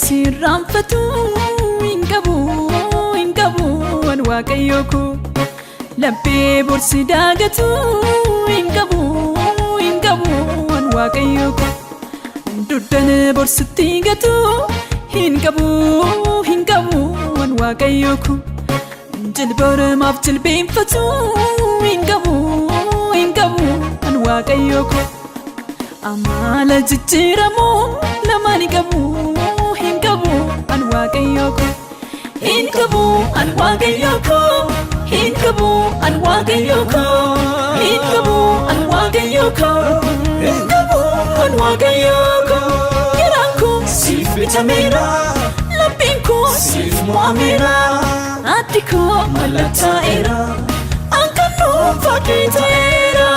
sirraanfatu hin qabu an waaqayyo ko labbee borsi daagatu hin qabu an waaqayyo ko duddan borsitti gatu hin qabu an waaqayyo ko jilbara maaf jilbeenfatu hin qabu an waaqayyo ko amala jijjiiramu lamaan qabu hin qabu an waaqayyo ko hin qabu an waaqayyo ko hin qabu an waaqayyo ko hin qabu an waaqayyo ko hin qabu an waaqayyo ko garaan ko siif bitameera lapheen ko siif mo'ameera addi ko mallattaa'eera ankannoon fakkii ta'eera.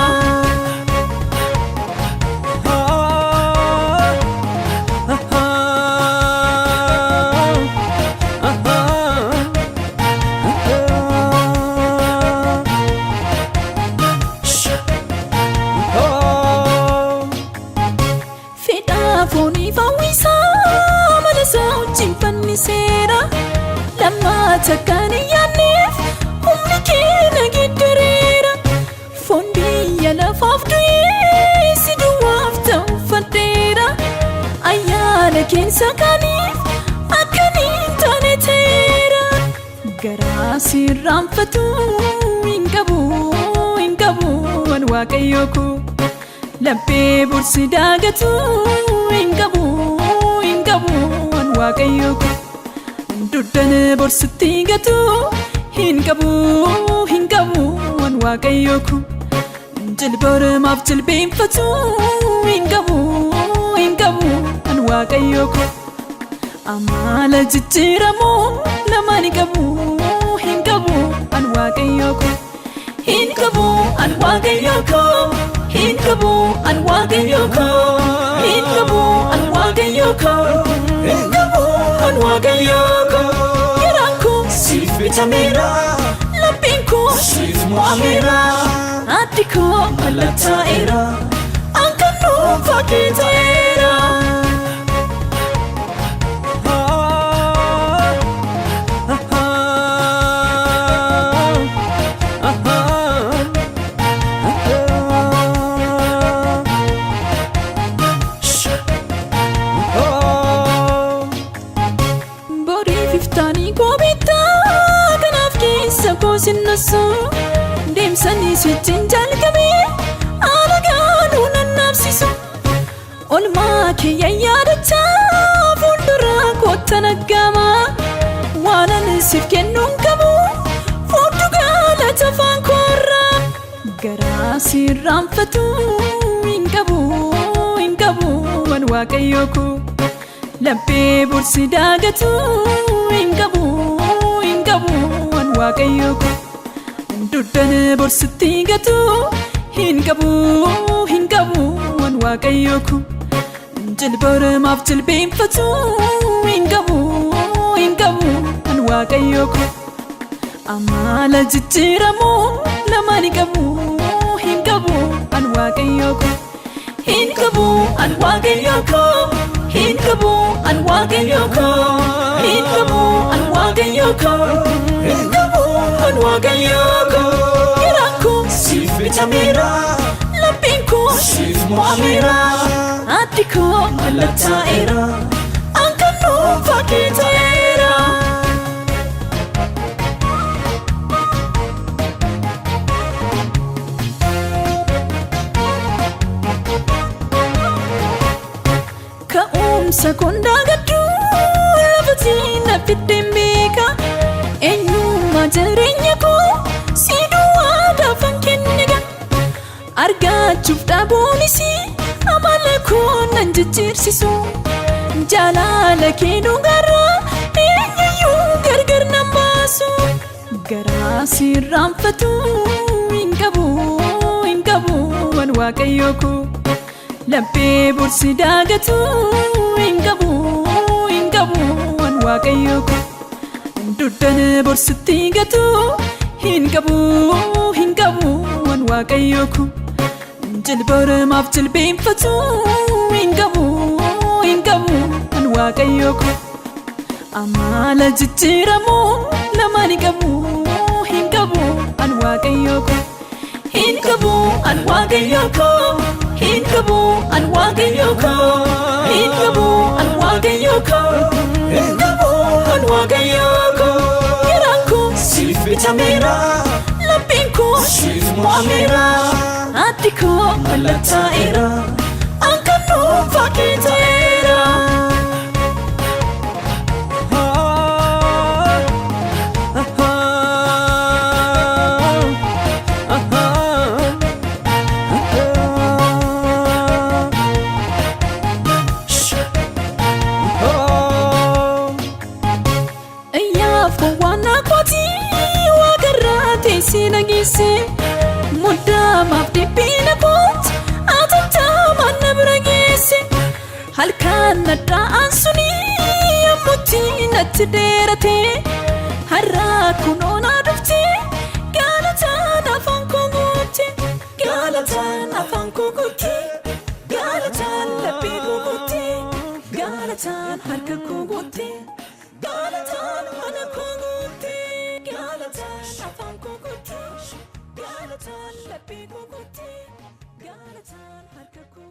Foni fawisa malasa chimpanni sera lamma takani yanif umni kina giderera fondi yana fafdu sidu wafta fadera ayana ken sakani akani tanetera garasi ramfatu ingabu an waaqayyo ko labbee borsi daagatu hin qabu an waaqayyo ko duddan borsitti gatu hin qabu an waaqayyo ko jilbara maaf jilbeenfatu hin qabu an waaqayyo ko amala jijjiiramu lamaan qabu hin qabu an waaqayyo ko hin qabu an waaqayyo ko hin qabu an waaqayyo ko hin qabu an waaqayyo ko hin qabu an waaqayyo ko garaan ko siif bitameera lapheen ko siif mo'ameera addi ko mallattaa'eera ankannoon fakkii ta'eera. Sinnaso deemsanii swittiin jalqabee alagaan nannabsisu olmaa kiyya yaadachaa fuuldura kootta naggama waanan siif kennuun qabu fuudhu galata afaan koorra garaa sirraanfatu hin qabu an waaqayyo ko labbee borsi daagatu hin qabu an waaqayyo ko duddan borsitti gatu hin qabu an waaqayyo ko jilbara maaf jilbeenfatu hin qabu an waaqayyo ko amala jijjiiramu lamaan qabu hin qabu an waaqayyo ko hin qabu an waaqayyo ko hin qabu an waaqayyo ko hin qabu an waaqayyo ko hin qabu an waaqayyo ko garaan ko siif bitameera lapheen ko siif mo'ameera addi ko mallattaa'eera ankannoon fakkii ta'eera. Ka'umsa kondaa gaddu lafati na fiddeen beeka eenyummaa jireenya koo si duwwaadhaafan kennega argachuuf dhaabuunis amala koo nan jijjiirsisu jaalala kee dhugaarraa eenyuyyuu gargar nan baasu garaa sirraanfatu hin qabu an waaqayyo ko labbee borsi daagatu hin qabu an waaqayyo ko duddan borsitti gatu hin qabu an waaqayyo ko jilbara maaf jilbeenfatu hin qabu an waaqayyo ko amala jijjiiramu lamani qabu hin qabu an waaqayyo ko hin qabu an waaqayyo ko hin qabu an waaqayyo ko hin qabu an waaqayyo ko hin qabu an waaqayyo ko yeranku sif bitamera lapinku sif moamera atiko malataira ankanu fakitaira sinagise muda mafdi bina pot atata manna bragise halkan nada ansuni amuti natderate harra kunona dufti galata fankuguti galata fankuguti galata lapiguti galata harkakuguti galata manakuguti galata Galatan, let me go, Galatan, harka ko